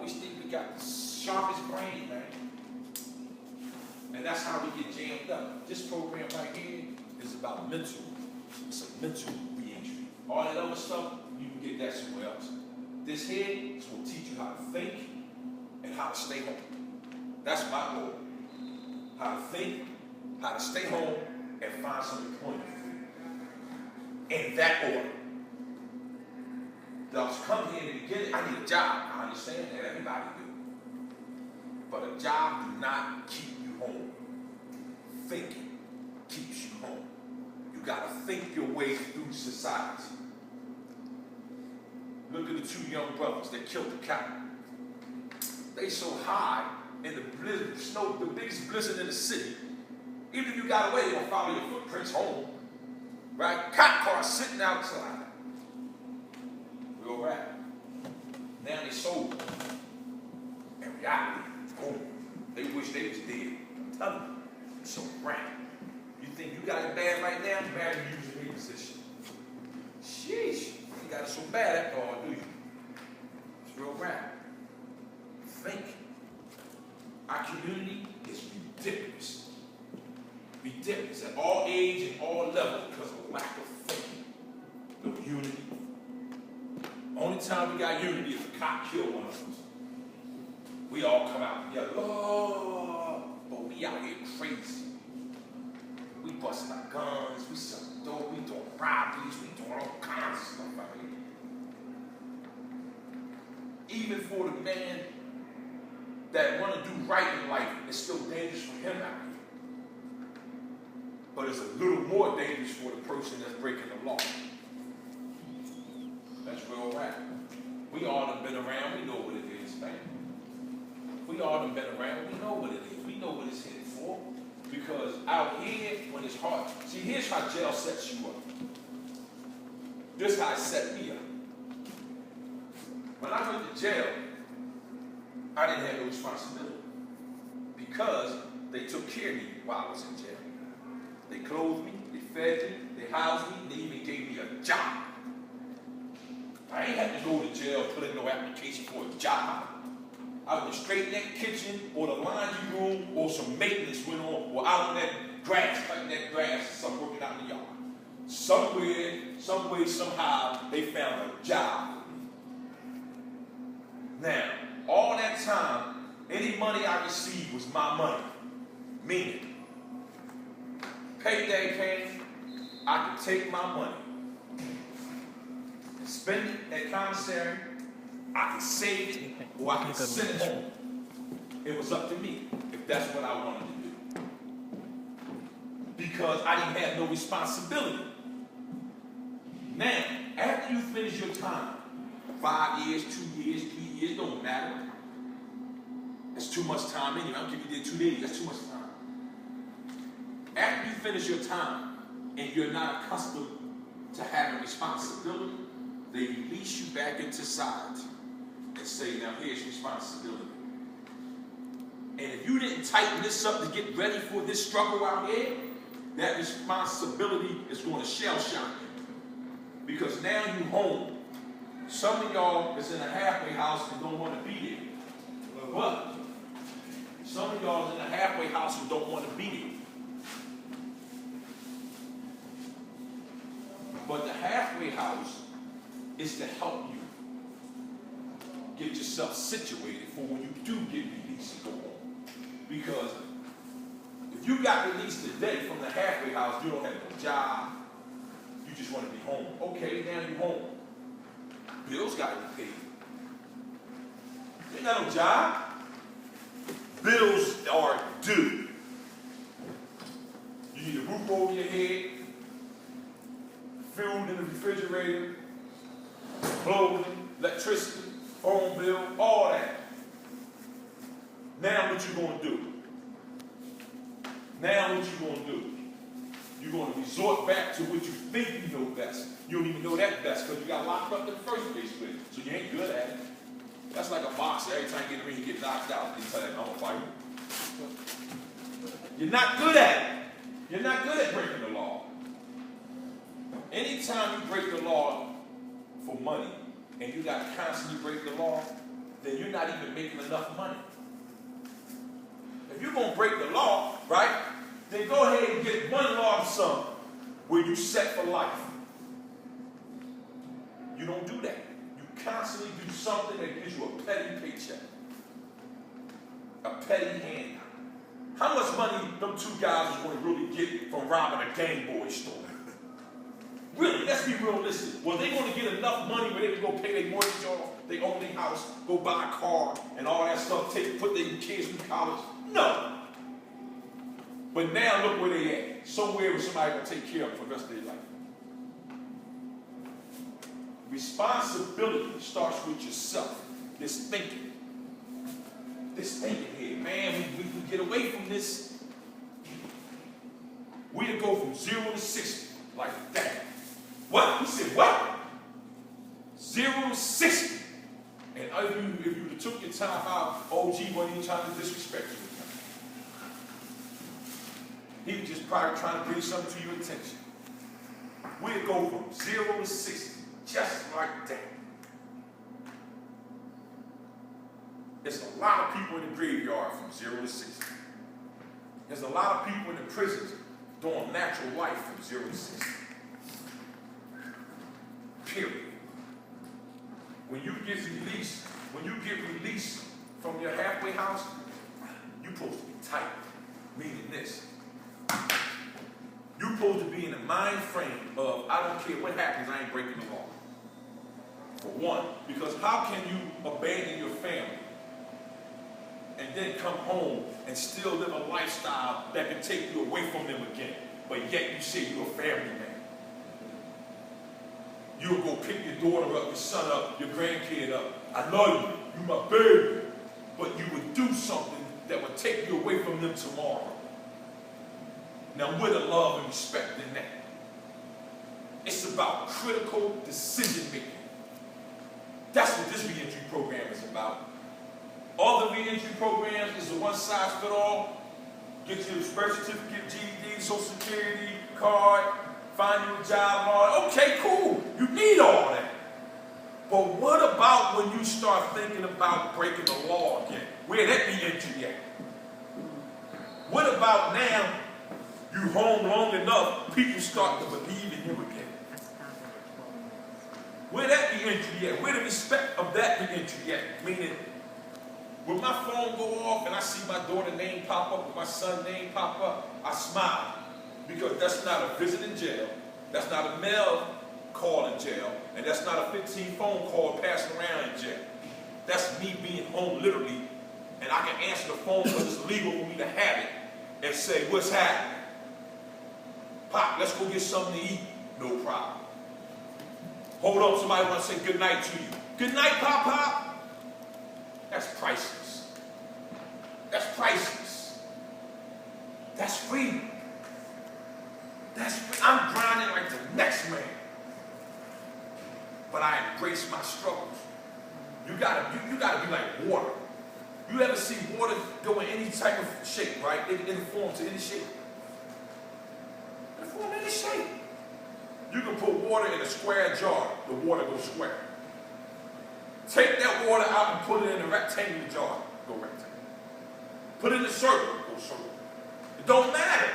always think we got the sharpest brain, man. And that's how we get jammed up. This program right here is about mental. It's a mental re-entry. All that other stuff, you can get that somewhere else. This here is going to teach you how to think and how to stay home. That's my goal. How to think, how to stay home, and find some employment for you. In that order. I was coming here in the beginning, I need a job. I understand that, everybody do. But a job do not keep you home. Thinking keeps you home. You gotta think your way through society. Look at the two young brothers that killed the cow. They so high in the blizzard, snow, the biggest blizzard in the city. Even if you got away, they don't follow your footprints home. Right? Cop cars sitting outside. Real rap. Now they sold. In reality, boom. They wish they was dead. I'm telling you. So rap. You think you got it bad right now? You married to use your position. Sheesh. You got it so bad after all, do you? It's real rap. Think. Our community is ridiculous. Ridiculous at all age and all levels because of lack of thinking. No unity. Only time we got unity is a cop kill one of us. We all come out together. Oh, but we out here crazy. We busting our guns, we selling dope, we doing robberies, we doing all kinds of stuff out here. Even for the man that want to do right in life, it's still dangerous for him out here. But it's a little more dangerous for the person that's breaking the law. That's real rap. We all done been around, we know what it is, man. We all done been around, we know what it is. We know what it's headed for. Because out here, when it's hard, see, here's how jail sets you up. This is how it set me up. When I went to jail, I didn't have no responsibility. Because they took care of me while I was in jail. They clothed me, they fed me, they housed me, they even gave me a job. I ain't had to go to jail, put in no application for a job. I went straight in that kitchen, or the laundry room, or some maintenance went on, or out on that grass, cutting that grass, or something working out in the yard. Somewhere, some way, somehow, they found a job. Now, all that time, any money I received was my money. Meaning, payday came, I could take my money, spend it at commissary, I could save it, or I could send it home. It was up to me if that's what I wanted to do. Because I didn't have no responsibility. Now, after you finish your time, 5 years, 2 years, 3 years, don't matter. That's too much time anyway. I don't care if you did 2 days, that's too much time. After you finish your time and you're not accustomed to having responsibility, they release you back into society and say, now here's responsibility. And if you didn't tighten this up to get ready for this struggle out here, that responsibility is going to shell shock you. Because now you home. Some of y'all is in a halfway house and don't want to be there. But some of y'all is in a halfway house and don't want to be there. But the halfway house is to help you get yourself situated for when you do get released and go home. Because if you got released today from the halfway house, you don't have no job, you just want to be home. Okay, now you're home. Bills got to be paid. You ain't got no job. Bills are due. You need a roof over your head, food in the refrigerator, clothing, electricity, phone bill, all that. Now what you gonna do? Now what you gonna do? You're gonna resort back to what you think you know best. You don't even know that best because you got locked up in the first place with it. So you ain't good at it. That's like a boxer. Every time you get in the ring, you get knocked out. They tell you, I'm gonna fight you. You're not good at it. You're not good at breaking the law. Anytime you break the law for money and you got to constantly break the law, then you're not even making enough money. If you're going to break the law, right, then go ahead and get one lump sum where you set for life. You don't do that. You constantly do something that gives you a petty paycheck. A petty handout. How much money them two guys was going to really get from robbing a Game Boy store? Really, let's be realistic. Were they going to get enough money where they could go pay their mortgage off, their only house, go buy a car, and all that stuff, put their kids through college? No. But now look where they at. Somewhere where somebody going to take care of them for the rest of their life. Responsibility starts with yourself. This thinking. This thinking here. Man, we can get away from this. We'll go from 0 to 60 like that. What? He said, what? 0 to 60. And if you took your time out, OG wasn't even trying to disrespect you. He was just probably trying to bring something to your attention. We'll go from 0 to 60, just like that. There's a lot of people in the graveyard from 0 to 60. There's a lot of people in the prisons doing natural life from 0 to 60. Period. When you get released from your halfway house, you're supposed to be tight. Meaning this. You're supposed to be in the mind frame of, I don't care what happens, I ain't breaking the law. For one, because how can you abandon your family and then come home and still live a lifestyle that can take you away from them again, but yet you say you're a family man? You'll go pick your daughter up, your son up, your grandkid up. I love you, you my baby. But you would do something that would take you away from them tomorrow. Now, where the love and respect in that? It's about critical decision making. That's what this reentry program is about. All the reentry programs is a one-size-fits-all. Get you a birth certificate, GED, Social Security card, find you a job, all. Okay, cool. You need all that. But what about when you start thinking about breaking the law again? Where that reentry at? What about now? You home long enough, people start to believe in you again. Where that reentry at? Where the respect of that reentry at? Meaning, when my phone go off and I see my daughter's name pop up, or my son's name pop up, I smile. Because that's not a visit in jail, that's not a mail call in jail, and that's not a 15 phone call passing around in jail. That's me being home literally, and I can answer the phone because it's legal for me to have it, and say, what's happening? Pop, let's go get something to eat. No problem. Hold on, somebody wants to say good night to you. Good night, Pop Pop. That's priceless. That's priceless. That's freedom. That's free. I'm grinding like the next man. But I embrace my struggles. You gotta be like water. You ever see water go in any type of shape, right? It forms to any shape. Form any shape. You can put water in a square jar, the water goes square. Take that water out and put it in a rectangular jar, go rectangle. Put it in a circle, go circle. It don't matter.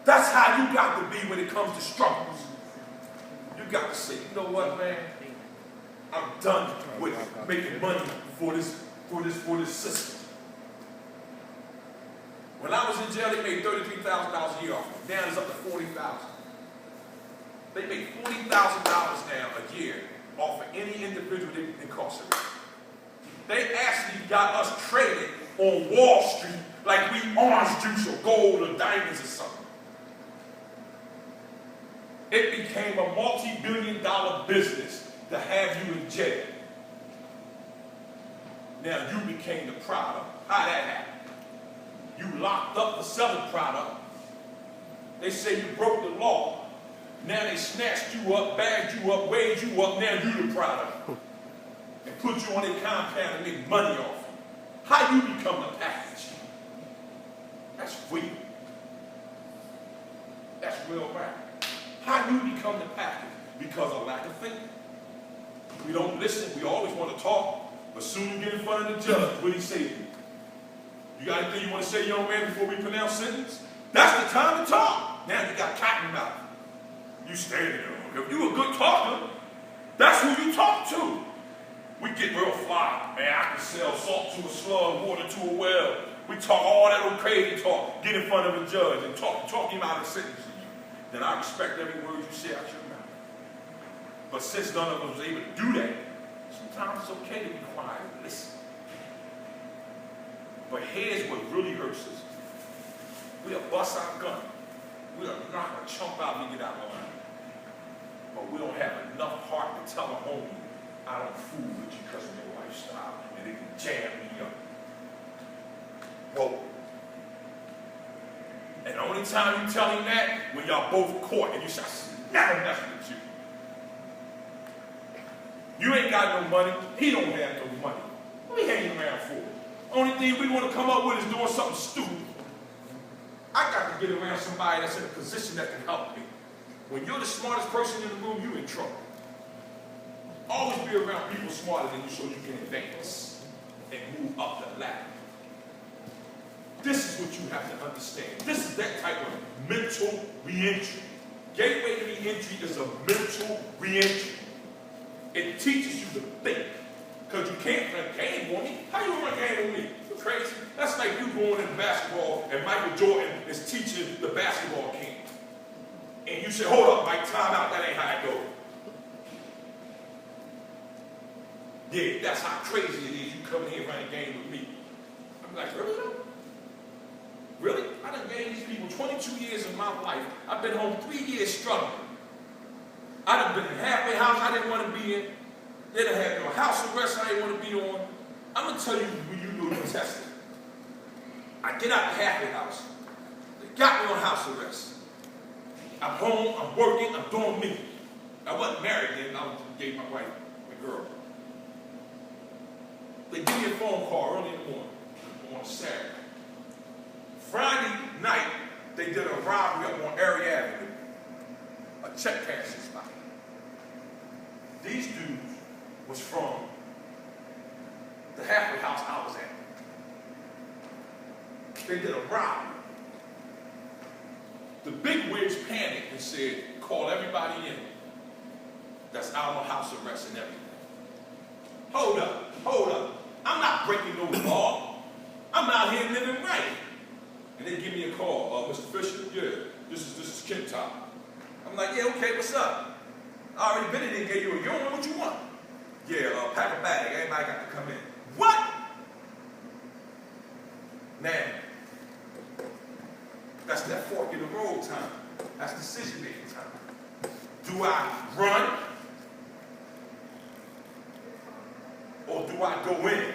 That's how you got to be when it comes to struggles. You got to say, you know what, man? I'm done with making money for this system. When I was in jail, they made $33,000 a year off me. Now it's up to $40,000. They make $40,000 now a year off of any individual they incarcerate. They actually got us traded on Wall Street like we orange juice or gold or diamonds or something. It became a multi-billion-dollar business to have you in jail. Now you became the product. How that happened? You locked up for selling product. They say you broke the law. Now they snatched you up, bagged you up, weighed you up. Now you the product. And put you on their compound and make money off you. How you become the package? That's freedom. That's real rap. How you become the package? Because of lack of thinking. We don't listen. We always want to talk. But soon you get in front of the judge, what do he say to you? You got anything you want to say, young man, before we pronounce sentence? That's the time to talk. Now you got cotton mouth. You standing there. If you a good talker, that's who you talk to. We get real fly. Man, I can sell salt to a slug, water to a well. We talk all that old crazy talk. Get in front of a judge and talk him out of sentencing you. Then I respect every word you say out your mouth. But since none of us was able to do that, sometimes it's okay to be quiet and listen. But here's what really hurts us. We'll bust our gun. We'll knock a chump out and get out of line. But we don't have enough heart to tell a homie, I don't fool with you because of your lifestyle, and they can jam me up. Whoa. And the only time you tell him that, when y'all both caught and you say, I never mess with you. You ain't got no money, he don't have no money. What are we hanging around for? Only thing we want to come up with is doing something stupid. I got to get around somebody that's in a position that can help me. When you're the smartest person in the room, you're in trouble. Always be around people smarter than you so you can advance and move up the ladder. This is what you have to understand. This is that type of mental reentry. Gateway to reentry is a mental reentry. It teaches you to think. Because you can't run game on me. How you run game on me? You crazy? That's like you going in basketball and Michael Jordan is teaching the basketball king. And you say, hold up, Mike, time out. That ain't how it goes. Yeah, that's how crazy it is. You come in here running game with me. I'm like, really? Really? I done gave these people 22 years of my life. I've been home 3 years struggling. I done been in a halfway house I didn't want to be in. They done had no house arrest I didn't want to be on. I'm going to tell you when you know the testing. I get out the halfway house. They got me on house arrest. I'm home, I'm working, I'm doing me. I wasn't married then, I was dating my wife, my girl. They give me a phone call early in the morning on Saturday. Friday night, they did a robbery up on Erie Avenue, a check cashing spot. These dudes was from the halfway house I was at. They did a robbery. The big wigs panicked and said, call everybody in that's out on house arrest and everything. Hold up. I'm not breaking no law. I'm out here living right. And they give me a call. Mr. Fisher, yeah, this is Ken Top. I'm like, yeah, okay, what's up? I already been in there and gave you a urine. What you want? Yeah, pack a bag. Everybody got to come in. What? Now, that's that fork in the road time. That's decision making time. Do I run? Or do I go in?